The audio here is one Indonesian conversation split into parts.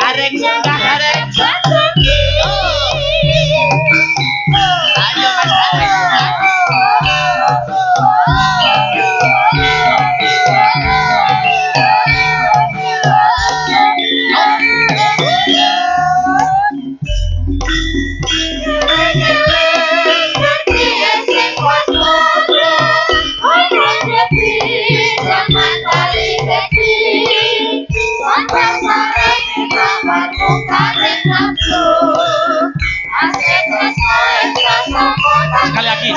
gareng gareng. Ayo Mas gareng. Sekali lagi.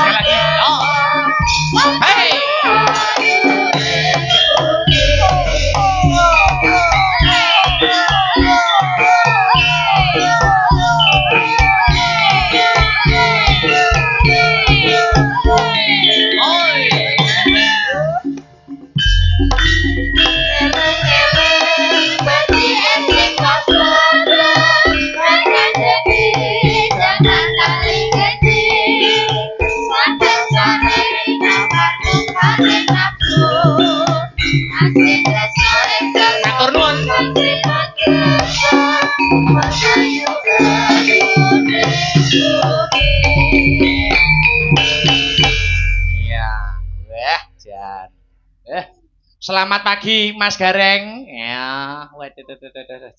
Oh. Hey. Selamat pagi Mas Gareng. Ya,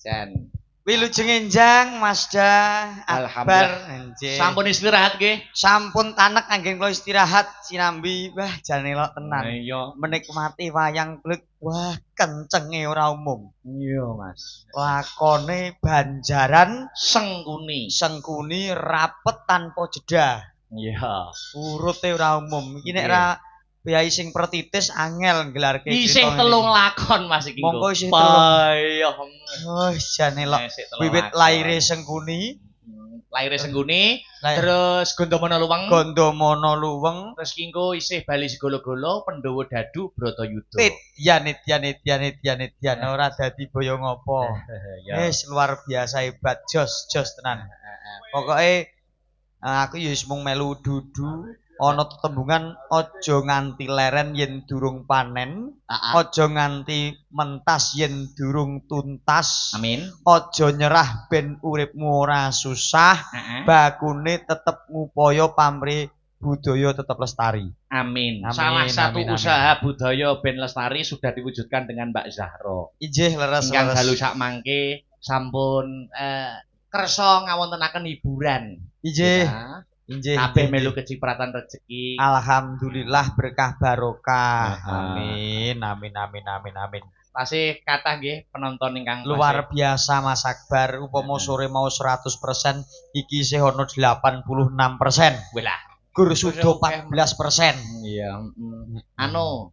Jan. Wilujeng enjang Masda. Alhamdulillah. Sampun istirahat nggih? Sampun tanek anggeng kula istirahat sinambi. Wah, jan elok tenan. Iya. Menikmati wayang kulit. Wah, kencenge ora umum. Iya, Mas. Lakone Banjaran Sengkuni rapet tanpa jeda. Iya. Urute ora umum. Iki nek ra Biaya sing pertitis angel nggelarke isih telung lakon Mas iki. Monggo isih telung. Oh, jan elok. Wiwit laire Sengkuni. Terus Gondomono Luweng. Terus kingko isih Bali Segolo-golo, Pandhawa Dadu, Bratayuda. Yanit ora dadi boyo ngopo. Wis luar biasa hebat, jos tenan. Pokoke aku ya wis mung melu dudu. Ana tetembungan aja nganti leren yen durung panen, aja nganti mentas yen durung tuntas. Amin. Aja nyerah ben uripmu ora susah, bakune tetep ngupaya pamrih budaya tetep lestari. Amin. Salah satu usaha budaya ben lestari sudah diwujudkan dengan Mbak Zahro. Injih leres. Ingkang dalu sak mangke sampun kersa ngawontenaken hiburan. Injih. Kabeh melu kecipratan rezeki. Alhamdulillah berkah barokah. Amin. Tasih kathah nggih penonton ingkang luar biasa Mas Akbar. Upama sore mau 100%, iki isih ana 86%. Welah, gur sudo 14%. Iya,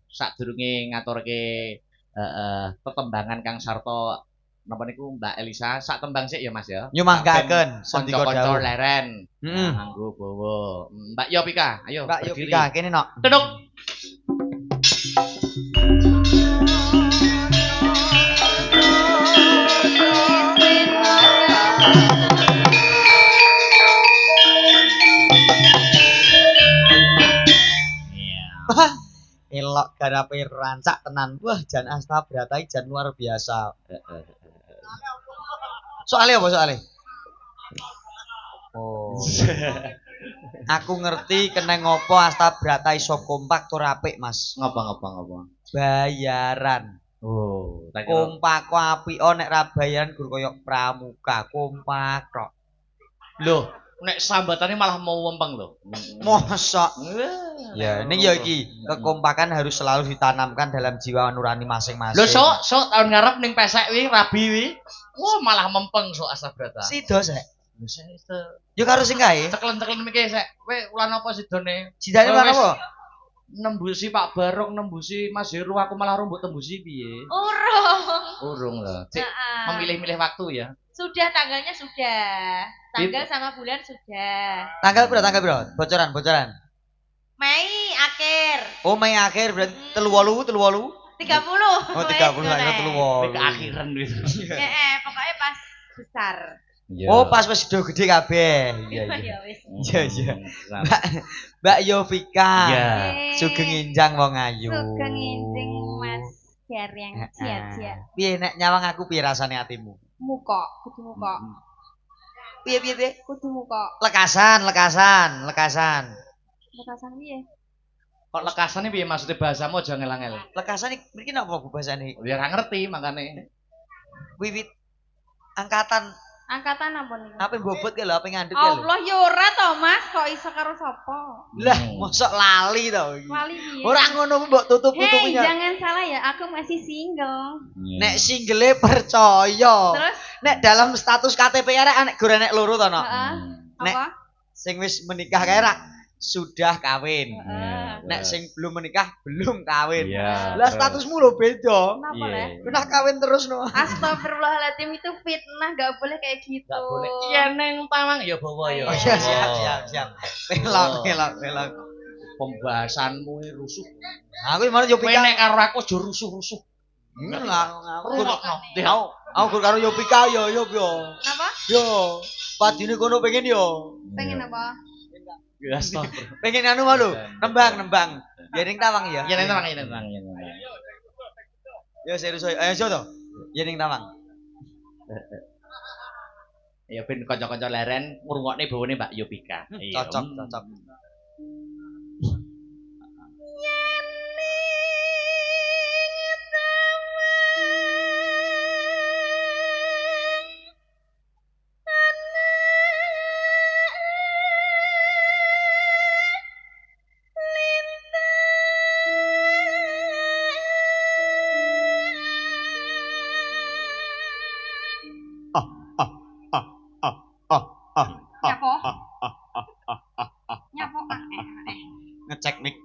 sadurunge ngaturke tetembangan Kang Sarto napa niku Mbak Elisa, sak tembang sik ya Mas ya. Nyumanggaken sendika kanca leren. Nganggo bawa. Mbak Yopika, ayo. Mbak Yopika, kene nok. Duduk. Elok garape rancak tenan. Wah, jan Astabrata jan luar biasa. Soalnya apa soalnya? Oh. Aku ngerti kena ngopo Astabrata iso kompak tur apik, Mas. Ngopo? Bayaran. Oh, kompak apik nek ra bayaran gur koyo pramuka, kompak kok. Loh, nek sambatane malah mau wempeng lho. Mosok. Ya, ini ya iki kekompakan harus selalu ditanamkan dalam jiwa nurani masing-masing. Lho sok tahun ngarep ning pesek wi rabi wi. Wah, malah mempeng sok Astabrata. Sido sek. Yo karo sing kae. Ceklen-ceklen iki sek. Kowe ulan apa sidone? Sidane ulan apa? Nembusi Pak Barok, nembusi Mas Heru, aku malah mbok tembusi piye? Urung lho. Cik, memilih-milih waktu ya. Sudah, tanggalnya sudah. Tanggal sama bulan sudah. Tanggal berapa? Bocoran. Mei akhir. Oh, Mei akhir berarti 38. 30. Oh, 30 akhir 38. Keakhiran gitu. Pokoknya pas besar. Oh, pas wis gede kabeh. Iya. Iya. Mbak Yovika. Iya. Sugeng enjang wong ayu. Sugeng enjing Mas Gareng, cia-cia. Piye nek nyawang aku piye rasane atimu? Muka, kudu muka. Piye? Kudu muka. Lekasan. Lekasan piye? Kok lekasan piye maksudnya bahasamu aja ngel-ngel. Lekasan iki napa bahasane? Ya ora ngerti makane. Wiwit angkatan apa niku? apa bobot ke lho, apa ngandut ke lho? Allah ya ora to, Mas, kok iso karo sapa? Lah, mosok lali to iki. Lali piye? Ora ngono mbok tutup-tutupi. Hei, jangan salah ya, aku masih single. Nek single percaya. Terus nek dalam status KTP arek anek gorenek loro to no. Heeh. Nek Apa? sing wis menikah kae ra sudah kawin. Nek sing belum menikah belum kawin. Lah statusmu lho beda. Kenapa le? Kena kawin terus no. Astagfirullahaladzim, itu fitnah, gak boleh kayak gitu. Gak boleh. Iya neng tawang ya bawa ya. Oh iya siap. Pelak. Pembahasanmu rusuh. Aku mana yo Kowe pika. nek karo aku aja rusuh-rusuh. Aku karo Yopika yo. Kenapa? Yo, padine kono pengen yo. Pengen apa? Ya astagfirullah. Pengen anu malu, nembang. Ya ning tawang ya. Ya ning tawang. Yo serius ayo to. Ya ning tawang. Ya ben kanca-kanca leren ngrungokne bawane Mbak Yopika. Cocok. Ngecek mik.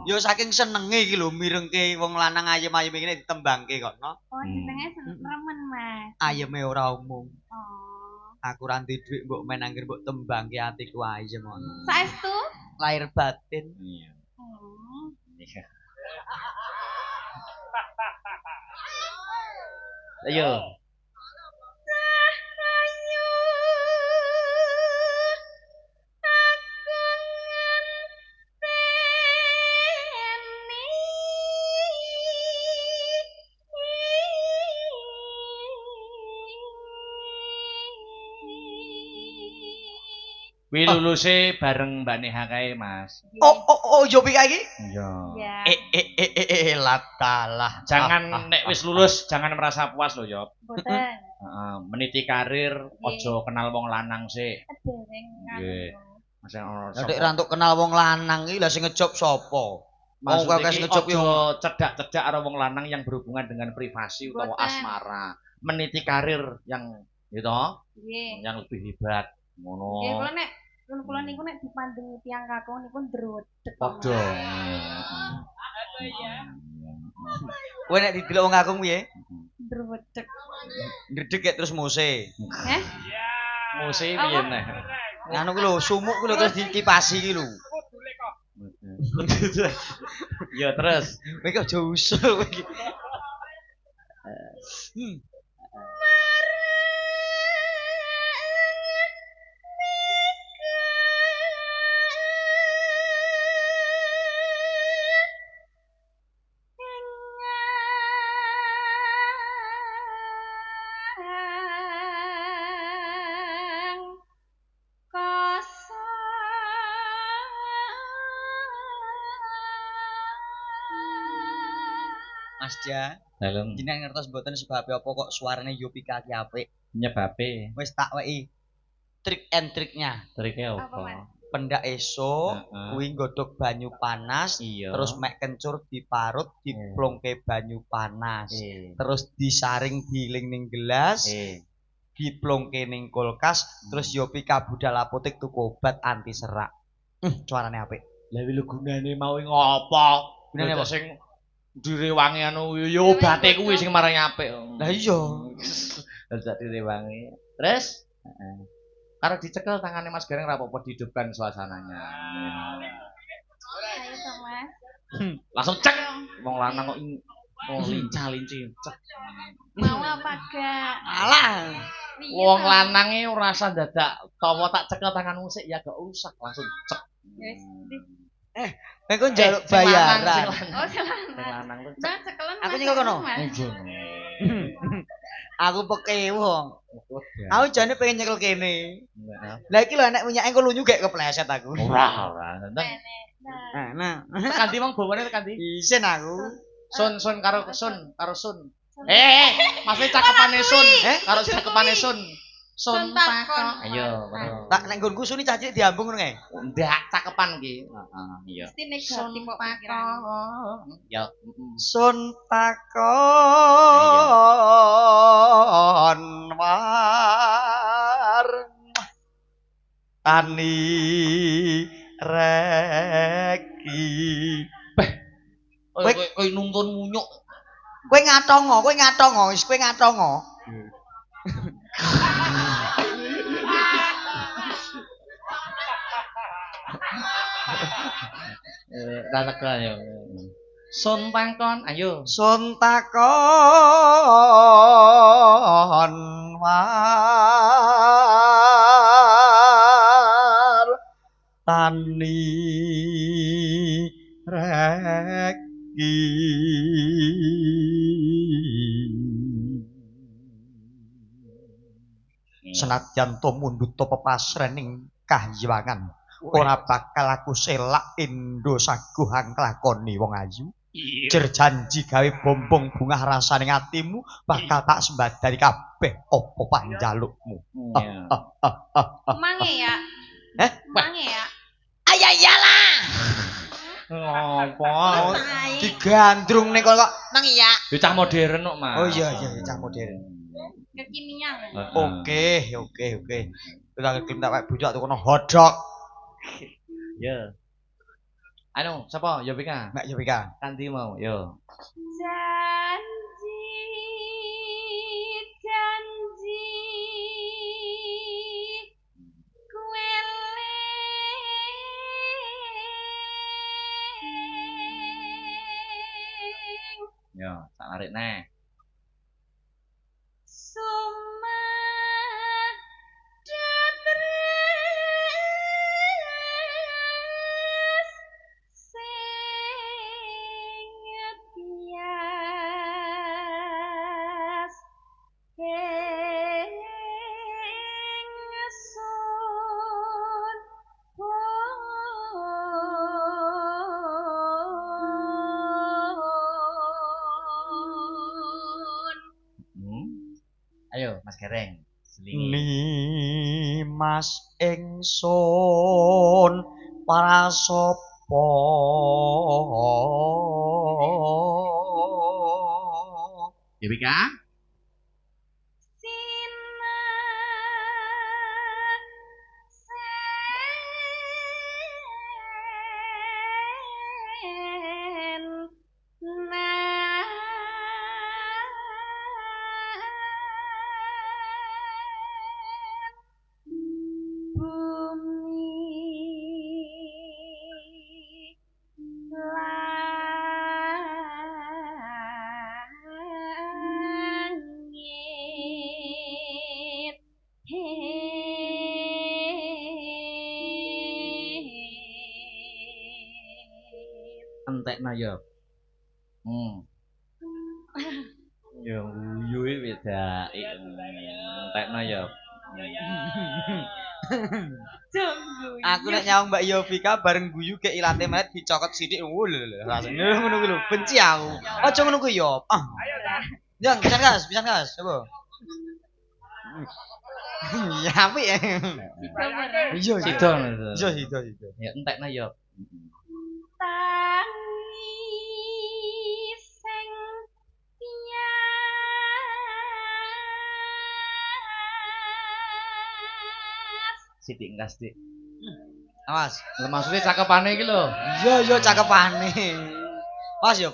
Yo saking senenge iki lho mirengke wong lanang ayem-ayem iki ditembangke kok, no. Oh, jenenge remen, Mas. Ayeme ora umum. Oh. Aku ra ndek dhuwit mbok men anggere mbok tembangke atiku ayem ngono. Saestu? Lahir batin. Iya. Ayo. Kuwi luluse bareng Mbak Neha kae, Mas. Oh, Yopika iki? Iya. Latalah. Jangan nek wis lulus jangan merasa puas lho, Yop. Mboten. Heeh, meniti karir aja kenal wong lanang sik. Dereng kan. Nggih. Mas ono Nek ra entuk kenal wong lanang iki lha sing ngejob sapa? Wong kakek sing ngejob yo cedak-cedak karo wong lanang yang berhubungan dengan privasi utawa asmara. Meniti karir yang gitu, yang lebih hebat. Ngono. Nggih, kula niku nek dipandhengi tiyang kakung niku ndrodeg. Padha. Kowe nek didelok wong kakung piye? Ndrodeg. Ndredeg ya terus muse. Heh? Muse piye neh? Anu ku lho, sumuk ku lho terus dikipasi iki lho. Ya terus. Kowe kok aja usul kowe iki. Mas Ja, Dalem jenengan ngertos mboten sebabe apa kok suarane Yopika ki apik? nyebabe. Wis tak weki trik and triknya. Trike Apa, apa? Mas? Pendak esuk kuwi nggodhog banyu panas, terus mek kencur diparut, diplongke banyu panas. Terus disaring diiling ning gelas, diplongke ning kulkas, terus Yopika budal apotek tuku obat anti serak. Suarane apik. Lah lho gunane mau ngopo? Gunane apa? Sing direwangi anu yo obate kuwi sing marani apik. Lah iya. Dak direwangi. Terus karo dicekel tangane Mas Gareng ra apa-apa dihidupkan suasananya. Ayo to, Mas. Langsung cek wong lanang kok lincah-linci cek. Mau apa gak? Alah. Wong lanange ora usah dadak tawa tak cekel tanganmu sik ya gak usah langsung cek. Wis. Kowe njaluk bayaran. Oh, Sing selamat. lanang lu. Mbak cekelan. Aku nyekel kono. Aku pekewo. Aku jane pengen nyekel kene. Lah iki lho enek minyak engko lunyu gek kepleset aku. Ora. Nah. Tekan ndi mong bawane tekan ndi? Isin aku. Sun karo Sun. Maksudnya cakepane Sun, karo cakepane Sun. Sun takon. Ayo, bener. Tak nek nggonku suni cacik diambung ngono kae. Ndak cakepan ki. Heeh, iya. Mesti negatif kok Ya, Sun takon war tani reki. Kowe nuntun munyuk. Kowe ngatongo, wis kowe ngatongo. Rata ya. Sun takon, ayo. Sun takon war tani reki. Senadyan to mundhut to pepasrening kahyangan ora bakal aku selak endo saguhang kelakoni wong ayu. Jer janji gawe bombong bungah rasaning atimu bakal tak sembadani kabeh apa panjalukmu. Mange ya. Mange ya. Ayayalah. Ngopo? Digandrung ning kok Mang iya. Yo cah modern kok, Mas. Oh iya cah modern. Kekinian. Oke. Kita gelem tak bujak tukono hotdog. Ya. Anu, sapa? Yovika. Mbak Yovika. Kanthi mau, yo. Janji kueling. Yo, sak larikne. Ayo, Mas Gereng. Ni Mas ingsun para sapa Yovika. Entekna yo. Yo guyu wedake. Entekna yo. Aku nek nyawang Mbak Yovika bareng guyu kek ilate melet dicokot sithik lho langsung ngono kuwi lho benci aku. Aja ngono kuwi yo. Yang pisan gas, coba. Ya apik ya. Iya, Sido. Iya. Ya entekna yo. Sithik ngas, Dik. Awas. Maksudnya cakepane iki lho. Iya cakepane. Awas yo.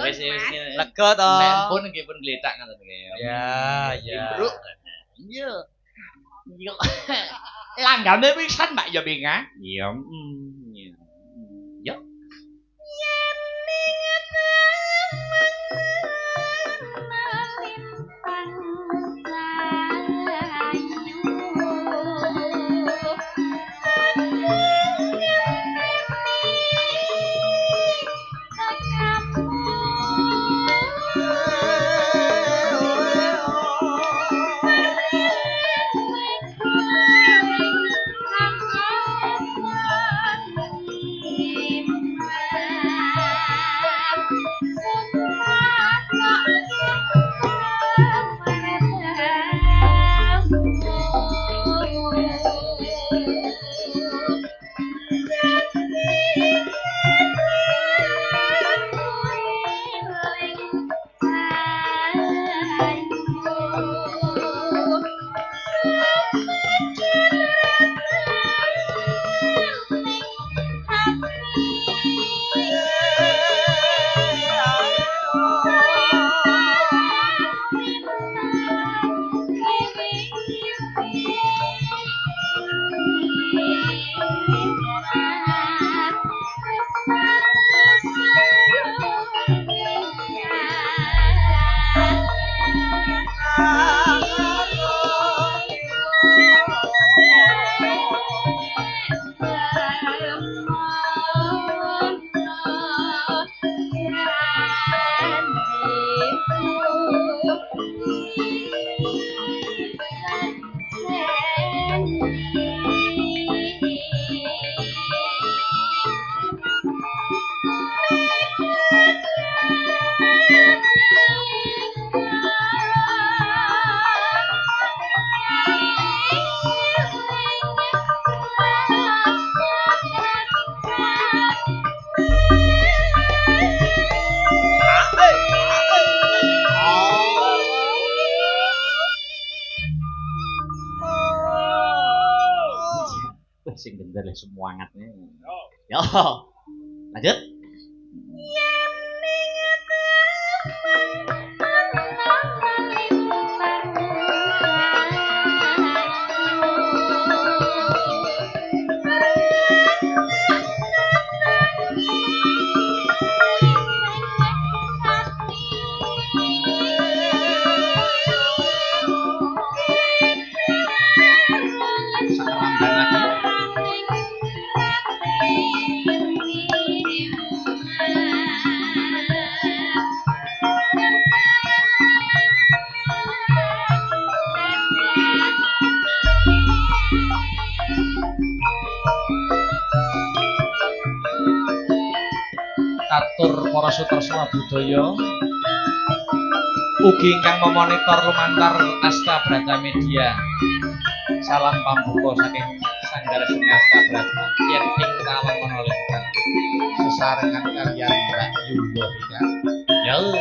Wis lega to. nek pun nggih pun gletak ngoten nggih. Ya. Bro. Iya. Yo. Langgane pisan Mbak ya Bing ah. Iya. Yo. Sing gendel semangatnya. Yo. Lanjut. Sakeramban lagi. Katur para sutresna budaya ugi ingkang memonitor lumantar Asta Brata Media. Salam pambuka saking Sanggara Seni Asta Brata yen ing kalem menolehkan sesarengan kaliyan Mbak Yulo ya. Yo.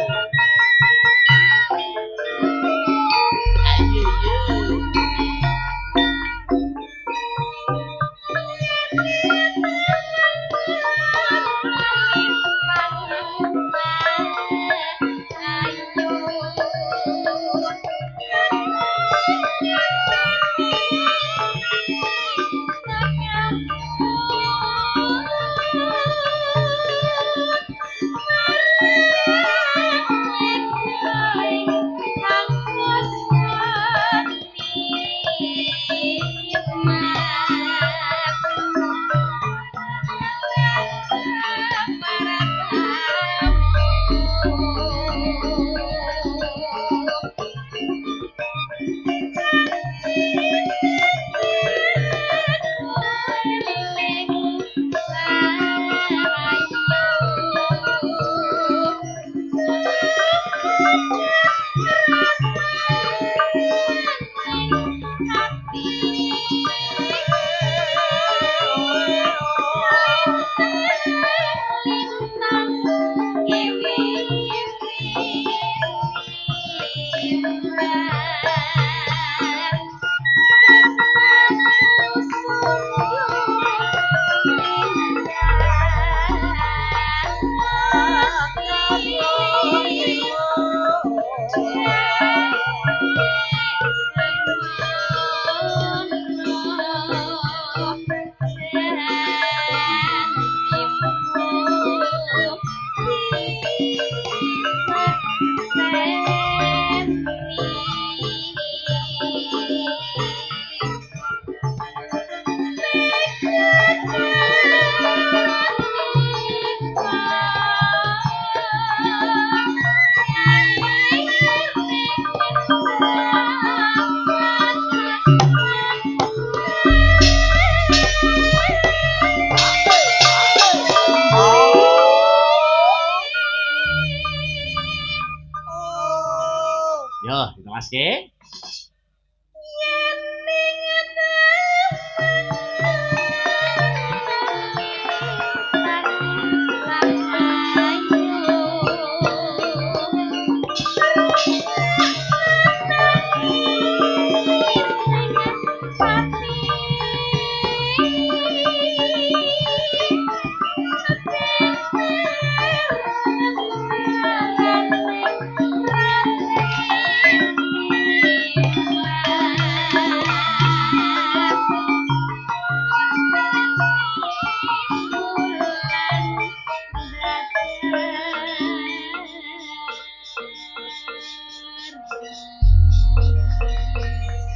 Ayo, Mas Ki.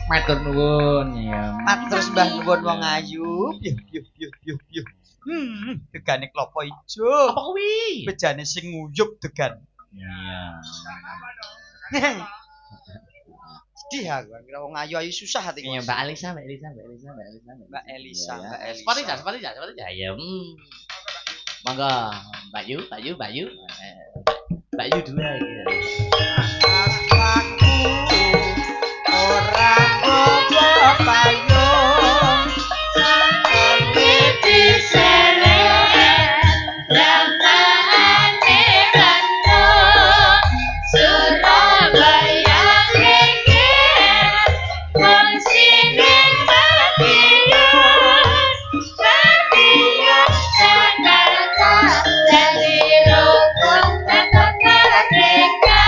Matur nuwun ya. Matur sembah nuwun wong ayu. Yuh. Degane klopo ijo. Apa kuwi? Bejane sing nguyup degan. Iya. Sedih aku, kira wong ayu-ayu susah hati Iya, kok. Mbak Elisa. Mbak Elisa. Sepati jas. Ya. Monggo, Mbak Yu. Mbak Yu dua gitu. Aku ora ngopo payung sampe diseret ramane rando Surabaya geger wong sini Madiun Jakarta dari rukun tetap merdeka.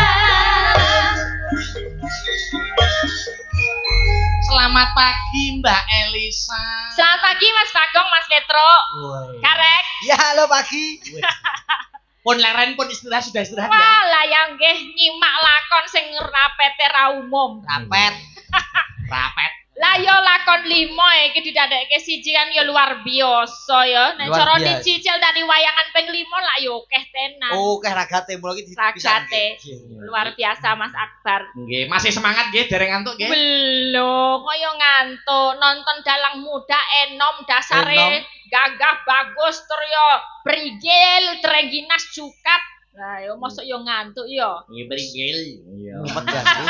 Selamat pagi Mbak Elisa. Selamat pagi Mas Bagong, Mas Petro. Karek. Ya halo pagi. Pun leren pun sudah istirahat ya. Walah yang nggih nyimak lakon sing rapete ra umum. Rapet. Lah yo lakon 5 iki didadekke siji kan yo luar biasa ya. Nek Luar cara biasa. dicicil dari wayangan ping 5 lah yo akeh tenan. Oh, keh ragate mulai iki Ragate. Luar biasa Mas Akbar. Nggih, masih semangat nggih dereng ngantuk nggih. Belum, kaya ngantuk nonton Dalang Muda enom dasare Enom. gagah bagus tur yo brigil Treginas Cukat. Lah yo mosok yo ngantuk yo. Nggih beringgil. Iya. Ngumpet ganti.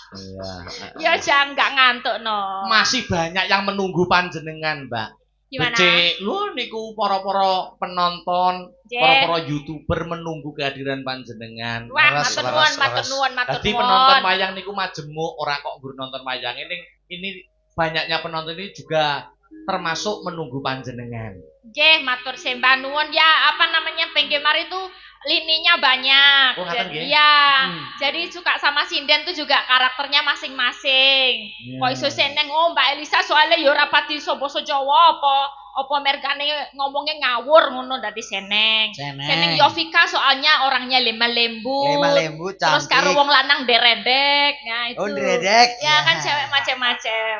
Iya. Ya jangan gak ngantuk no. Masih banyak yang menunggu panjenengan, Mbak. Gimana? Becik, lu niku para-para penonton, Jeh. para-para YouTuber menunggu kehadiran panjenengan. Wah, Leres, matur nuwun. Jadi penonton wayang niku majemuk, ora kok nggur nonton wayang ini banyaknya penonton ini juga termasuk menunggu panjenengan. Nggih, matur sembah nuwun ya, apa namanya penggemar itu lininya banyak. Oh, ngaten nggih? Iya. Jadi suka sama sinden tuh juga karakternya masing-masing. Kok iso seneng Mbak Elisa soalnya ya ora pati basa Jawa apa mergane ngomongnya ngawur ngono dadi seneng. Seneng Yovika soalnya orangnya lemah lembut. Lemah lembut Terus cantik. karo wong lanang deredek. Nah, itu. Oh, deredek. Ya kan cewek macam-macam.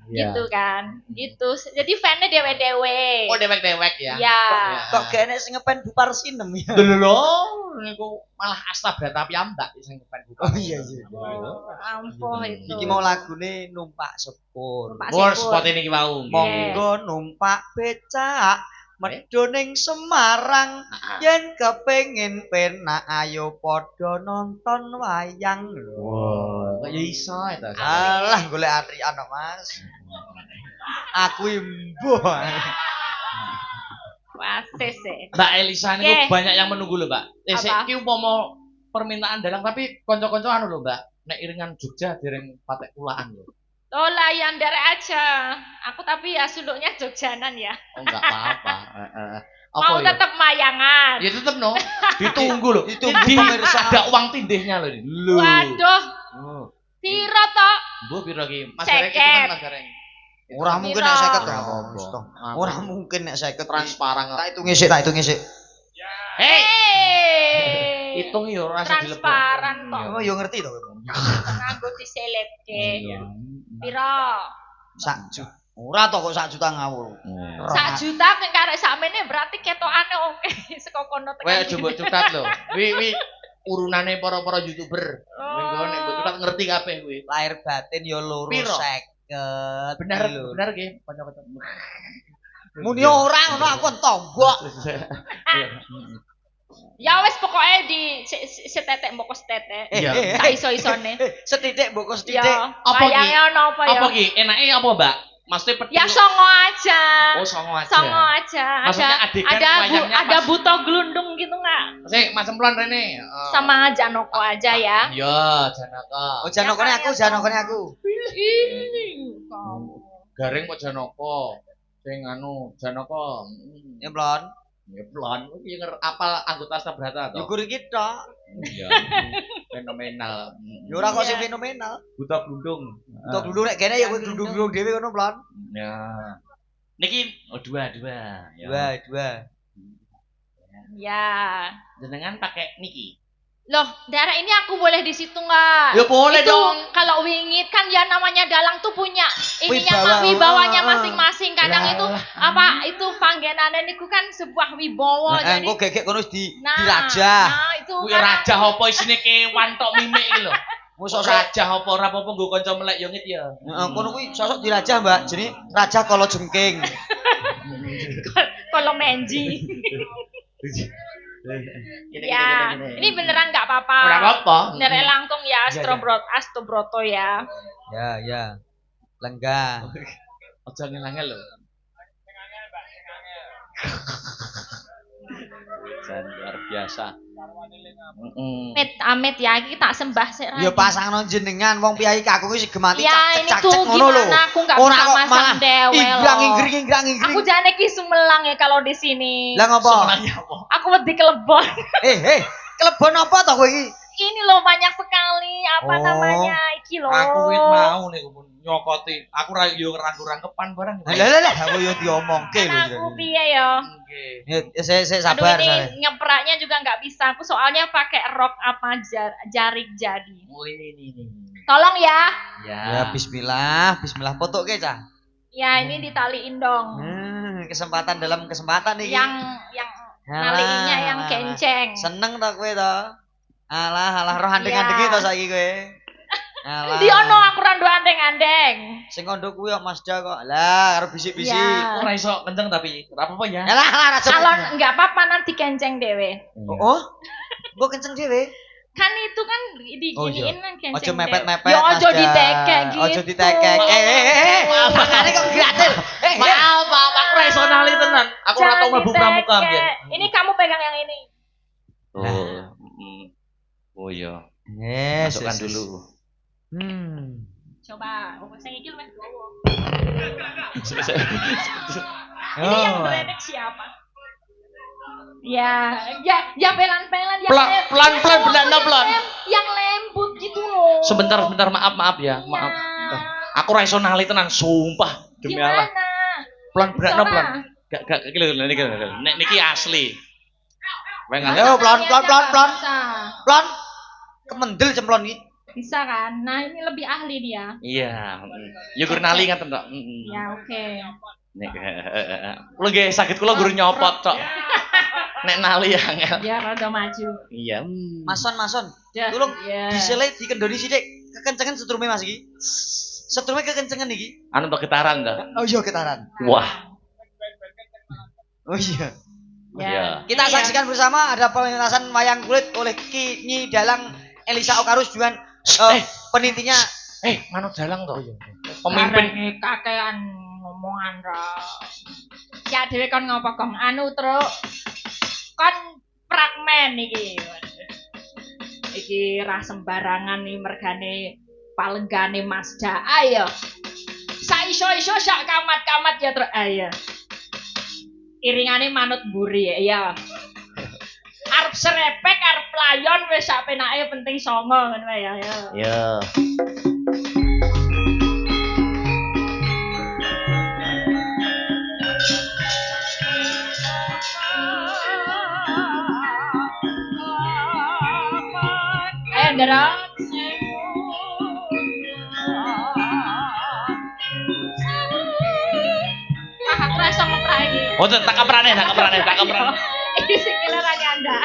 Iya. Gitu kan. Gitu. Jadi fan-nya dewe-dewe. Oh, dewek-dewek ya. Iya. Kok kene sing ngepen Bupar Sinem ya. Lho, niku malah Asta Brata piyambak sing ngepen buka. Oh iya iya. Ampuh itu. Iki mau lagune numpak sepur. Numpak Bor sepur. spot ini ki mau. Monggo numpak becak medho ning Semarang Heeh. yen kepengin penak ayo padha nonton wayang. Wah, kok ya iso itu. Alah golek atrian kok, Mas. Aku imbuh. Wasis e. Mbak Elisa niku Oke. banyak yang menunggu lho, Mbak. Apa? Iki umpama permintaan dalang tapi kanca-kanca anu lho, Mbak. Nek iringan Jogja dereng patek kulaan lho. Oh lah yang dari aja. Aku tapi ya suluknya Jogjanan ya. Oh, enggak apa-apa. Mau ya? tetap mayangan. Ya tetep no. Ditunggu lho. Ditunggu Di- pemirsa. Ada uang tindihnya lho ini. Lho. Waduh, Oh. piro toh? Mbok piro ki? Mas Gareng itu Seket. kan Mas Gareng. Ora mungkin Piro? nek 50 Ora to. apa-apa. Ora mungkin nek 50 Transparan. Tak hitung sik. Hei, Hey. hitung yo rasa dilebok. Transparan kok. Oh yo ngerti to. Nganggo diselepke. Piro? Sak juta. Ora to kok 1 juta ngawur. 1 juta nek karek sakmene berarti ketokane oke saka kono Kowe tekan. aja mbok cutat lho. Wi urunane para-para YouTuber. Minggu nek mbok cutat ngerti kabeh kuwi. Lahir batin yo loro Piro? 50. Bener, lho. bener nggih, kanca-kanca. Muni ora ngono aku tombok. Ya wis pokoknya di setetek mbok setetek. Iya. Tak iso-isone. Setitik mbok setitik. Ya, Apa ki? wayangnya ono apa ya? Apa ki? Enake apa, Mbak? Maksudnya petil. Ya songo aja. Oh, songo aja. Songo aja. Maksudnya adegan wayangnya ada pas- buto glundung gitu enggak? Sik, Mas Semplon rene. Sama Janoko aja ya. Ya, Janaka. Oh janokone aku, janokone aku. Ih, kamu. Garing kok Janaka. Sing anu, Janaka. Nyemplon. Ngeplon, iki apal anggota Astabrata to. Yukur iki tok. Iya. Fenomenal. Ya ora kok Iya. sing fenomenal. buta glundung. Untuk dulu nek kene ya kowe glundung-glundung dhewe ngono, Plon. Ya. Niki dua. Ya. Dua. Ya. Jenengan pakai niki. Loh, daerah ini aku boleh di situ nggak? Ya boleh Itu, dong. kalau wingit kan ya namanya dalang tuh punya Wibawa. ininya wibawanya masing-masing. Kadang Lah, itu apa itu panggenane niku kan sebuah wibawa. Jadi Engko gegek kono di nah, dirajah. Nah, itu Kuwi kan raja apa isine kewan tok mimik iki lho. Mosok Raja apa ora apa-apa nggo kanca melek yo ngit ya. heeh kono kuwi sosok dirajah, Mbak. Jenenge Raja Kala Jengking. kalau menji. Gini, Ya, gini. ini beneran nggak apa-apa. Ora apa-apa. Beneran langkung ya, Iya, Astrobroto ya. Ya. Lenggah. Aja ngel-ngel lho. Dan luar biasa. Amit ya, iki tak sembah sik. Ya pasangno jenengan wong piyai kakung wis gemati Ya, ini tuh cak-cak ngono lho. gimana aku nggak Ora bisa kok masang malah dewe inggrang loh. ingring. Aku jane ki sumelang ya kalau di sini. Lah ngopo? Sebenarnya apa? Aku wedi kelebon. Kelebon apa to kowe iki? Ini loh banyak sekali apa Oh. namanya iki loh. Aku wit mau nih nyokoti. Aku ra yo rangku-rangkepan barang. Lah aku yo diomongke lho. Aku piye ya? Nggih. Ya saya Aduh sabar ini saya. ngepraknya juga nggak bisa. Aku soalnya pakai rok apa jarik jadi. Oh ini. Tolong ya. Ya bismillah fotoke cah. Ya ini ditaliin dong. Kesempatan dalam kesempatan iki. Yang Alah, naliinnya yang alah. kenceng. Seneng to kowe to? Alah roh andeng-andengi Ya. to saiki kowe. Alah. Di ono aku randu andeng-andeng. Sing kondo kuwi kok Mazda kok. Lah arep bisik-bisik. Ya. Ora iso kenceng tapi ora apa-apa ya. Alah ra Kalau nggak apa-apa nanti kenceng dewe. Oh. Mbok kenceng dhewe. Kan itu kan Oh, diginiin iya. kan kenceng. Ojo dewe. mepet-mepet. Ya ojo Mazda. ditekek gitu. Ojo ditekek. Makane kok gratis. Maaf, aku ora iso nali tenan. Aku ora tau mlebu pramuka ditekek. mbiyen. Ini kamu pegang yang ini. Oh. Oh iya. Yes. Masukkan dulu. Coba, sing iki luwih dawa. Oh. Ini yang beredek siapa? Ya pelan-pelan yang Pelan-pelan benar pelan. Yang lembut gitu loh. Sebentar, maaf ya, maaf. Aku ora iso nali tenan, sumpah demi Allah. Gimana? Pelan berakno Bisa, pelan. Ra? Gak iki lho niki. Nek niki asli. Weng Ayo, pelan. Bisa. Plon. Kemendel cemplon iki. Bisa kan? Nah, ini lebih ahli dia. Iya. Ya gur nali ngaten tok. Ya, oke. Nek kula nggih saged kula guru nyopot tok. Nek nali angel. Dia rada maju. Iya. Mason. Dah, Tulung ya. disele dikendoni sithik. Kekencengan setrume Mas iki. Setrume kekencengan iki. Anu tok getaran ta. Oh iya getaran. Wah. Oh iya. Iya. Kita Iya. saksikan bersama ada pementasan wayang kulit oleh Ki Nyi Dalang Elisa Okarus dengan penitinya Manut dalang to. Pemimpin kakean ngomongan ra. Ya dhewe kon ngopo kong anu truk. Kon fragmen iki. Iki ra sembarangan nih mergane palenggane Mazda. Ayo. Saiso-iso sak kamat-kamat ya truk. Ayo. Iringane manut mburi ya. Arep serepek, arep layon wis sak penake penting songo ngono wae ya. Iya. Ndra. Ah, aku rasa ngeprak iki. Oh, tak kaprane. Iki sikile ra nyanda.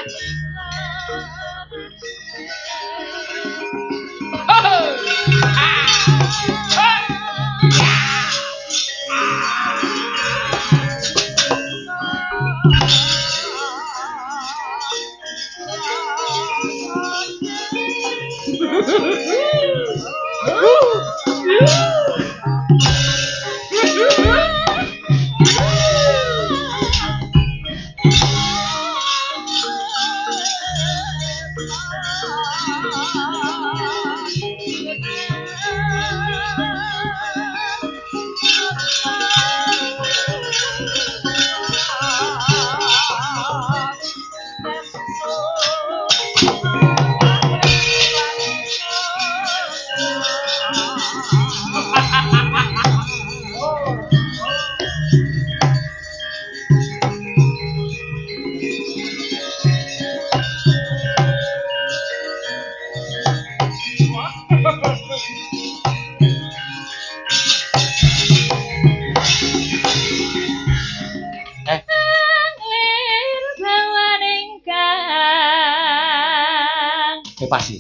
Pasti.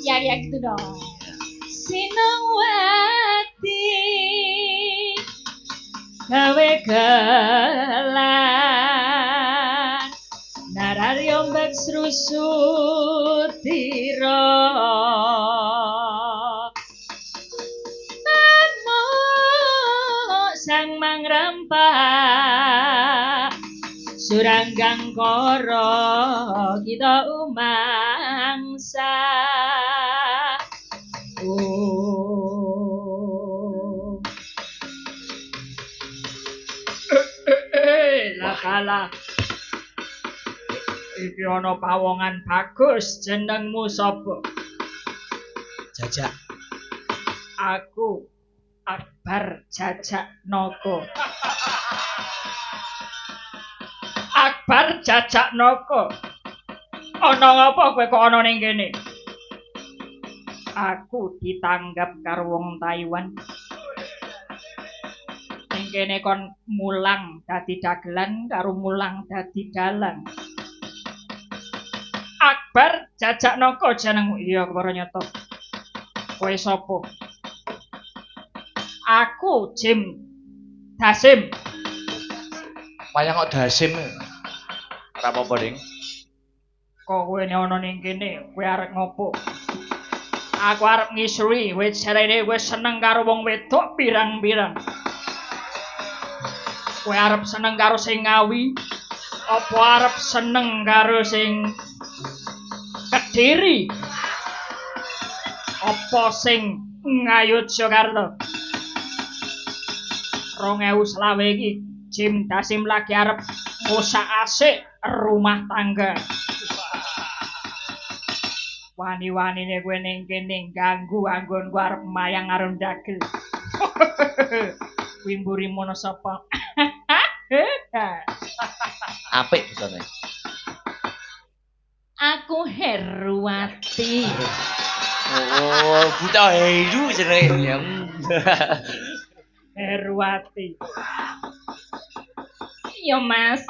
Ya gitu dong. Sinawati gawe gelan nararyo mbek srusutira namo sang mangrempah suranggang koro kita umangsa lakala iki ana pawongan bagus jenengmu sapa Jajak. aku Akbar Jajak Noko Akbar Jajak Noko ana ngapa kowe kok ana ning kene aku ditanggap karo wong Taiwan ning kene kon mulang dadi dagelan karo mulang dadi dalang Akbar Jajak Noko jenengmu iya karo nyoto kowe sapa aku Jim Dasim Wayang kok Dasim. Ora apa-apa, Ding. kok kowe ana ning kene kowe arep ngopo aku arep ngisuri wis jarene kowe seneng karo wong wedok pirang-pirang kowe arep seneng karo sing ngawi apa arep seneng karo sing Kediri apa sing Ngayogyakarta 2025 iki Jim Dasim lagi arep ngosak asik rumah tangga wani-wanine kowe ning kene ganggu anggonku arep mayang karo ndagel kuwi mburi mono sapa Apik bisane. aku Herwati Oh, buta heru jenenge. Herwati yo mas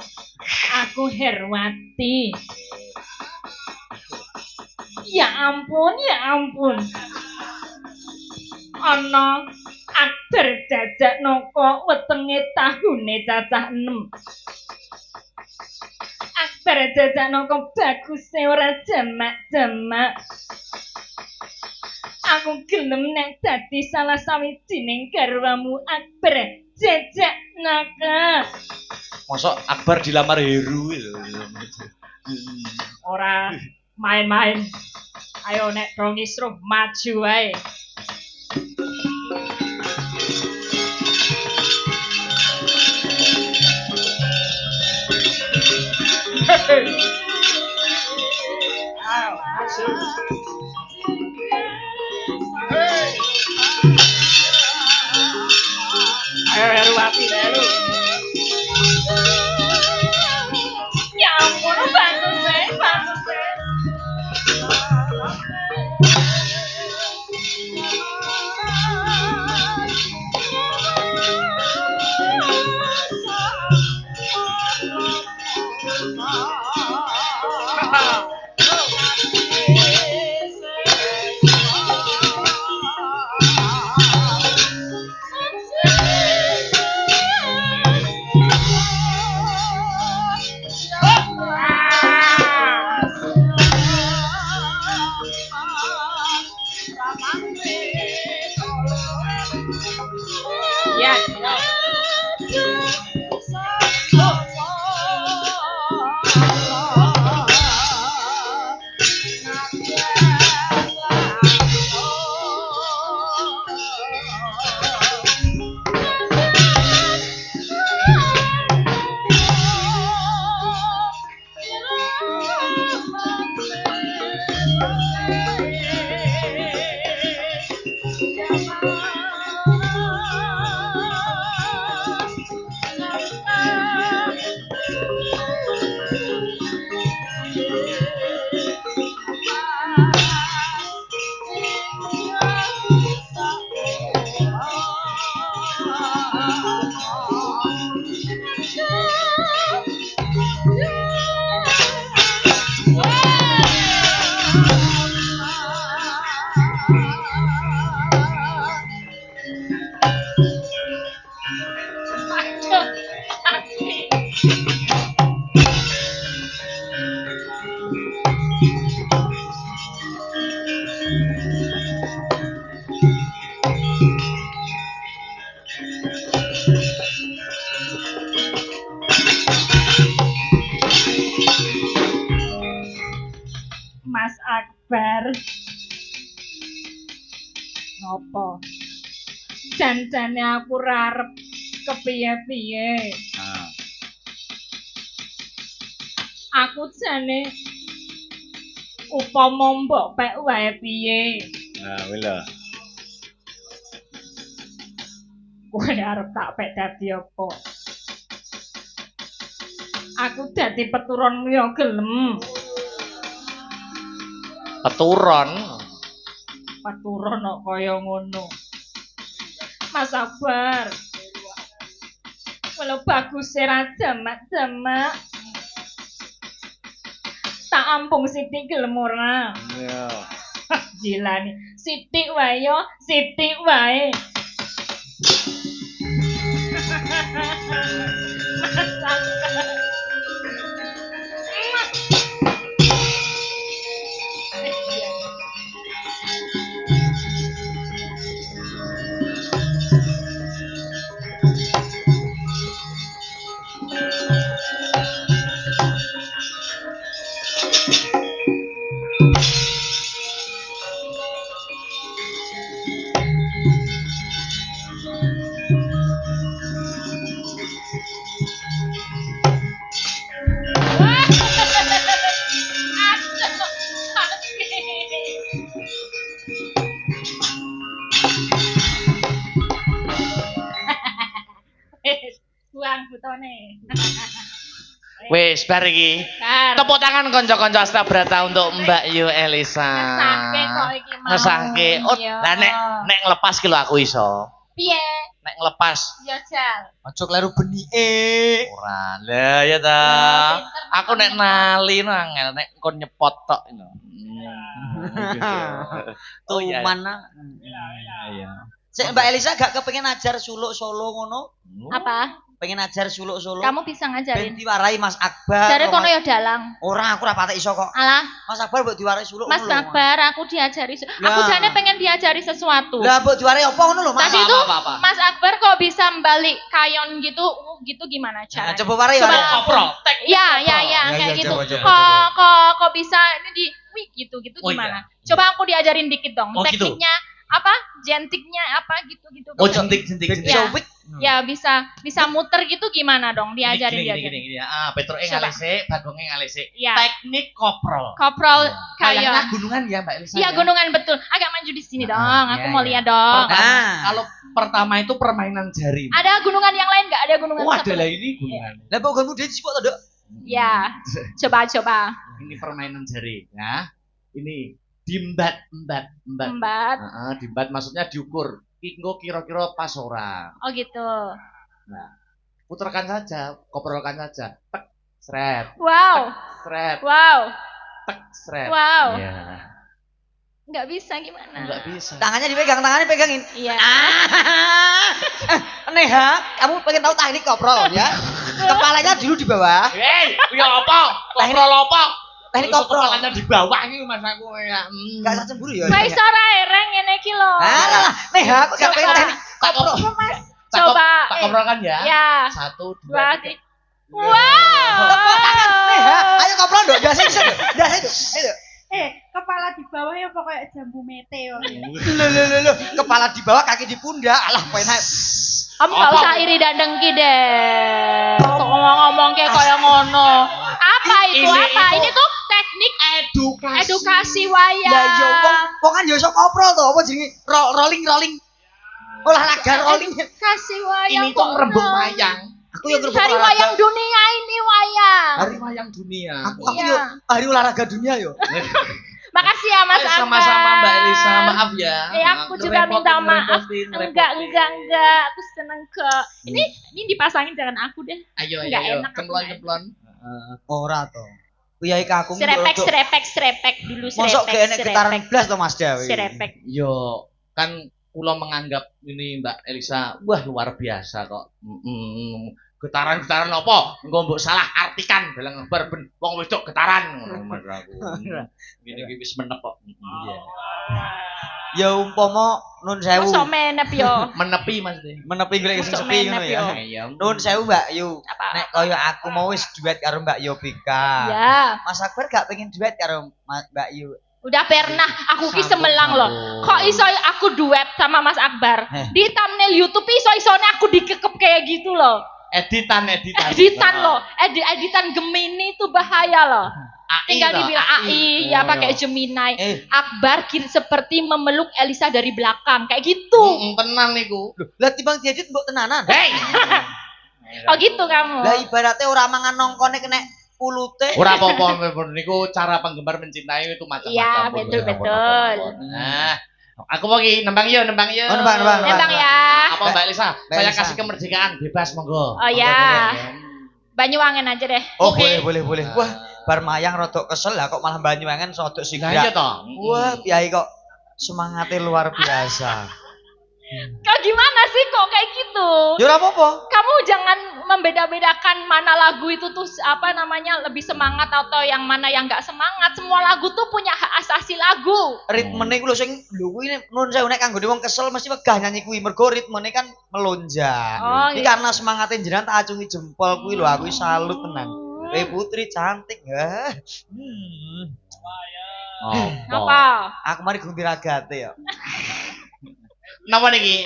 aku Herwati ya ampun ana Akbar Jajak Noko wetenge tahune cacah 6 Akbar Jajak Noko baguse ora jamak-jamak aku gelem nek dadi salah sawijining garwamu Akbar Jajak Noko Mosok Akbar dilamar Heru lho. ora main-main ayo nek do ngisruh maju wae ayo maju ayo Herwati melu ya ampun bagus Mas Akbar. Ngopo? Jan-jane aku ora arep kepiye-piye. Aku jane upama mbok pek wae piye. Nah, kuwi lho. Kowe arep tak pek dadi apa? Aku dadi peturon yo gelem. Peturon. Peturon kok kaya ngono. Mas Akbar. Walau bagus ra jamak-jamak. Tak ampung sithik gelem ora. Iya. Gila nih. Sithik wae yo, sithik wae. Mas Akbar. Buang butone. Wis bar iki. Bar. Tepuk tangan kanca-kanca Astabrata untuk Mbak Yu Elisa. Ngesake kok iki mau. Ngesake. Oh, Iya. lah nek ngelepas ki lho aku iso. Piye? Nek ngelepas Ya Jal. Aja kleru benike. ora. Lah ya ta. Aku nek nali no angel nek kon nyepot tok ngono. Tuh iya. mana? Iya. Sik Mbak Elisa gak kepengin ajar suluk solo ngono? Apa? Pengen ajar suluk solo? Kamu bisa ngajarin? Ben diwarai Mas Akbar. Jare kono ya dalang. Ora, aku ora patek iso kok. Alah, Mas Akbar mbok diwarai suluk Mas ngono lho. Akbar, aku diajari. Aku Lah. jane pengen diajari sesuatu. Lah mbok diwarai apa ngono lho, Mas? Tadi itu apa. Mas Akbar kok bisa balik kayon gitu, gitu gimana Nah, caranya? coba warai Coba. warai. Koprol. Teknik Ya, koprol. ya, kayak ya, gitu. coba. Kok bisa ini di wih gitu Oh, gimana? iya. Coba aku diajarin dikit dong. Oh, gitu. Tekniknya apa? Jentiknya apa gitu. Oh, jentik. Ya. Wik. Ya bisa muter gitu gimana dong diajarin Gini. diajarin. Ah, Petroke Coba. ngalese, Bagongnya ngalese. Ya. Teknik koprol. Koprol Kayaknya kayon. gunungan ya Mbak Elisa. Iya ya? gunungan betul. Agak maju di sini dong. Aku iya, mau iya. lihat dong. Nah. Kalau pertama itu permainan jari. Ada gunungan yang lain nggak? Ada gunungan Oh, satu? ada lah ini gunungan. Lah pogonmu dhewe sipok to, Dok? Ya. Coba. Ini permainan jari, ya. Ini dimbat. Embat. Heeh, dimbat maksudnya diukur. Engko kira-kira pas ora. Oh gitu. Putarkan saja, koprolkan saja. Tek, sret, Wow. sret, Wow. tek, sret. Wow. Iya. Nggak bisa gimana? Enggak bisa. Tangannya dipegang, tangannya pegangin. Iya. Neha, kamu pengen tahu teknik koprol ya? Kepalanya dulu di bawah. Hei, ya apa? Koprol apa? Teknik Terus koprol. kepalanya di bawah iki Mas aku ya. Gak usah cemburu ya. Wah, iso ra ereng ngene iki lho. Alah, Neha, aku gak pengen teknik koprol. Coba. Tak koprolkan ya. Ya. 1, 2, Dua, 3. tiga. Wow. Tepuk tangan, Neha. Ayo koprol, Dok. Dasar bisa, Dok. Dasar itu. Ayo, Dok. Kepala di bawah ya pokoknya jambu meteo. Loh. Kepala di bawah, kaki di pundak. Alah, penak. Kamu gak usah iri dan dengki deh. Kok ngomong-ngomong kayak kaya ngono. Apa itu? Ini Ini tuh teknik edukasi Lah yo wayang. wong kan yo iso koprol to, apa jenenge rolling. Olahraga rolling. Kasih wayang Ini tuh ngerembug wayang. Aku yo ngerembug Hari olahraga. wayang dunia ini wayang. Hari wayang dunia. Aku Iya. yo hari olahraga dunia yo. Makasih ya Mas Akbar. Sama-sama Mbak Elisa, maaf ya. Aku juga minta maaf. Enggak. Aku seneng kok. Ini dipasangin jangan aku deh. Ayo, Nggak enak aku Kemplon. Ora to. Kuyai kakung Serepek dulu Mosok gak enek getaran blas to Mas Dawi. Serepek. Yo, kan kula menganggap ini Mbak Elisa, wah luar biasa kok. Getaran-getaran apa? Engko mbok salah artikan dalam bar ben wong wedok getaran ngono Mas aku. Gini iki wis menep kok. Iya. Ya umpama Nun sewu. Mosok menep yo. Menepi maksudnya. Menepi golek sing Masuk sepi ngono menep ya. yo. Iya. Nun sewu Mbak Yu. Apa? Nek kaya aku mau wis duet karo Mbak Yobika. Ya, Mas Akbar gak pengen duet karo Mbak Yu. udah pernah aku ki semelang loh. Kok iso aku duet sama Mas Akbar? Di thumbnail YouTube iso-isone aku dikekep kayak gitu loh. Editan. Editan loh. Editan Gemini itu bahaya loh. Tinggal dibilang AI, ya pakai Gemini. Akbar seperti memeluk Elisa dari belakang kayak gitu. Tenan niku. Lah timbang diedit mbok tenanan. Hei. Oh gitu kamu. Lah ibaratnya ora mangan nongkone kena pulute. Ora apa-apa niku cara penggemar mencintai itu macam-macam. Iya, betul. Nah, aku mau nembang yuk. Oh, nembang. Nembang ya. Apa Mbak Elisa? Saya Elisa. kasih kemerdekaan bebas monggo. Oh ya. Banyuwangen aja deh. Oh, Oke. boleh. Wah, bar mayang rodok kesel lah kok malah Banyuwangen rodok sing Nah iya toh. Wah, Piai kok semangatnya luar biasa. Kau gimana sih kok kayak gitu? Ya ora apa-apa. Kamu jangan membeda-bedakan mana lagu itu tuh apa namanya lebih semangat atau yang mana yang nggak semangat. Semua lagu tuh punya hak asasi lagu. Ritmene ku lho sing lho kuwi nun sewu nek kanggo wong kesel mesti wegah nyanyi kuwi mergo ritmene kan melonjak. Oh, Iki iya. karena semangatnya jenengan tak acungi jempol kuwi lho aku salut tenan. Putri cantik ya. Apa? Aku mari gunti ragate ya. Napa niki?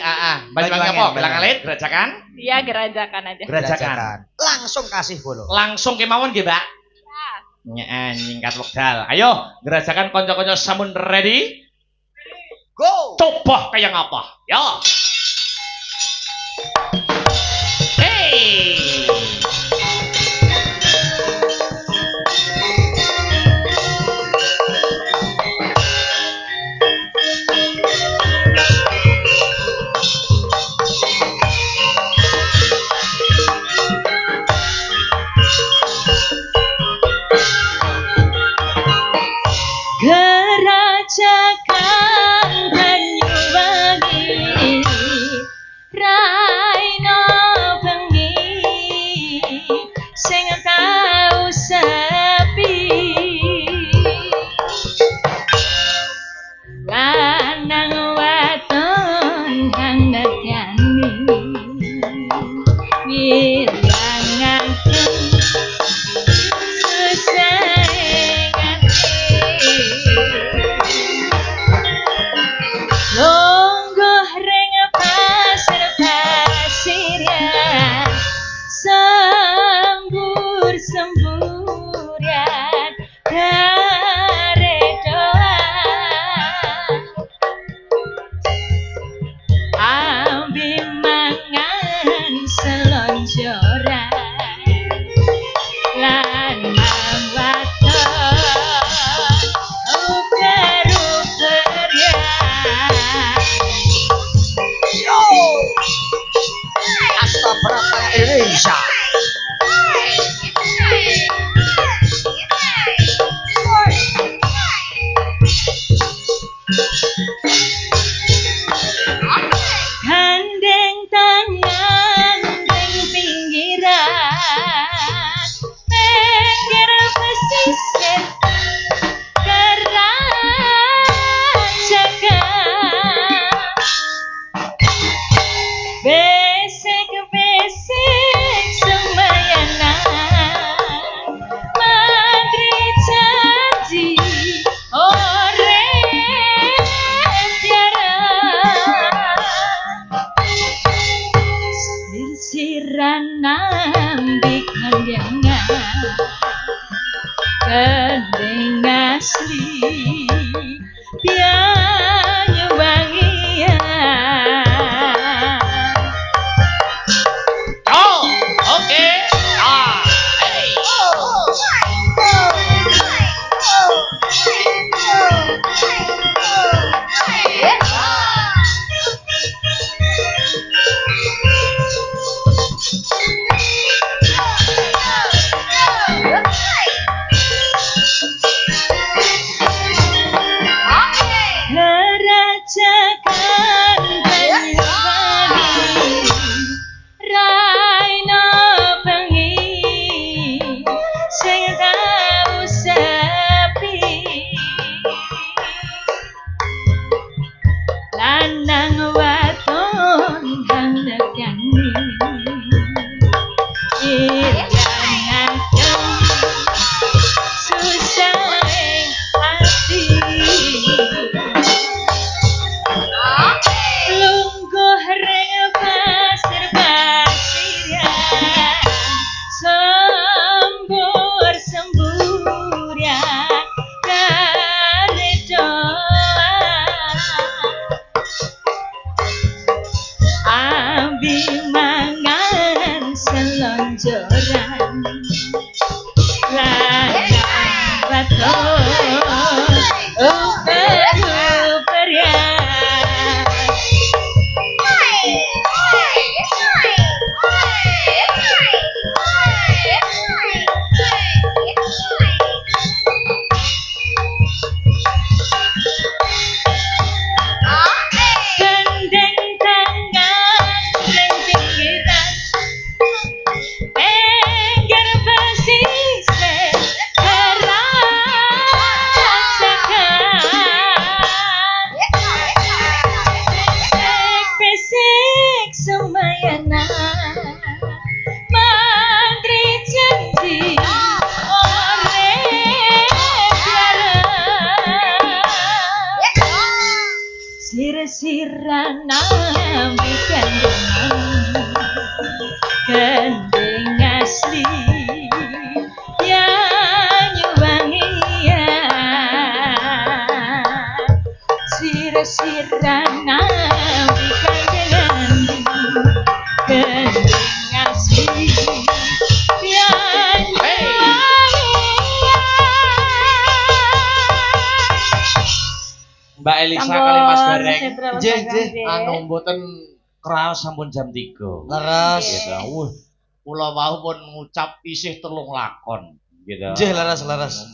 Banyuwangen apa? Belang alit, gerajakan? Iya gerajakan aja. Gerajakan. Langsung kasih bolo. Langsung kemawon nggih, Mbak. Nyingkat wekdal. Ayo, gerajakan kanca-kanca sampun ready? Go. Coba kayak ngapa? Ya. Hey. Gerajakan Banyuwangi raina bengi sing tau sepi lanang wadon kang medani wilangaken longgoh ring pasir-pasirian sembur-semburian garedoan ambi mangan selonjoran lanang wadon Astagfirullah Indonesia. Gandeng tangan ning pinggiran pinggir pesisir Gerajakan besek-besek semayanan mandri janji ore sir-siran nambi kandangan gendeng asli Banyuwangian. Oh, oke. Hey. Sirana gandengan gandeng asli ya nyuwangi ya sirana gandengan gandeng asli ya Mbak Elisa kali Mas Gareng. Nggih. Anu mboten kraos sampun jam 3. Leres. Gitu. Kula wau pun ngucap isih 3 lakon gitu. Nggih, leres.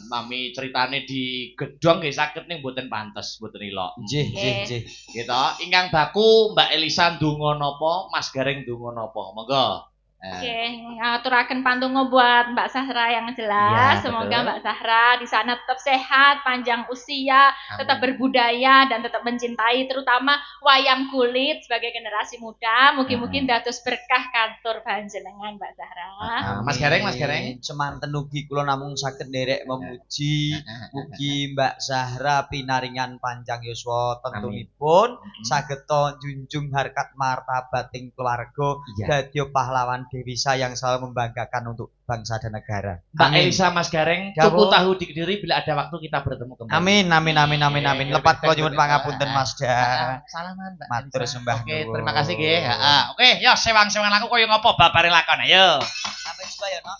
Mami ceritane di gedong nggih saged ning mboten pantes, mboten ilok. Nggih. Gitu. Ingkang baku Mbak Elisa ndonga napa, Mas Gareng ndonga napa. Monggo. Oke, ngaturaken pantunggo buat Mbak Sahra yang jelas. Iya, Semoga betul. Mbak Sahra di sana tetap sehat, panjang usia, tetap berbudaya dan tetap mencintai terutama wayang kulit sebagai generasi muda. Mungkin dados berkah kantor panjenengan Mbak Sahra. Mas Gareng. Semanten ugi kula namung saged nderek memuji mugi Mbak Zahra pinaringan panjang yuswa tentunipun saged junjung harkat martabating keluarga dadi pahlawan Dewi Sayang selalu membanggakan untuk bangsa dan negara. Mbak Elisa Mas Gareng, Ya, tuku Bu. tahu di Kediri bila ada waktu kita bertemu kembali. Amin. Lepat kula nyuwun pangapunten Mas Da. Salaman Mbak Matur Elisa. sembah Oke, nuwun. terima kasih nggih. Oke, yo sewang-sewang aku koyo ngopo babare lakon ayo. Sampai jumpa ya, Nok.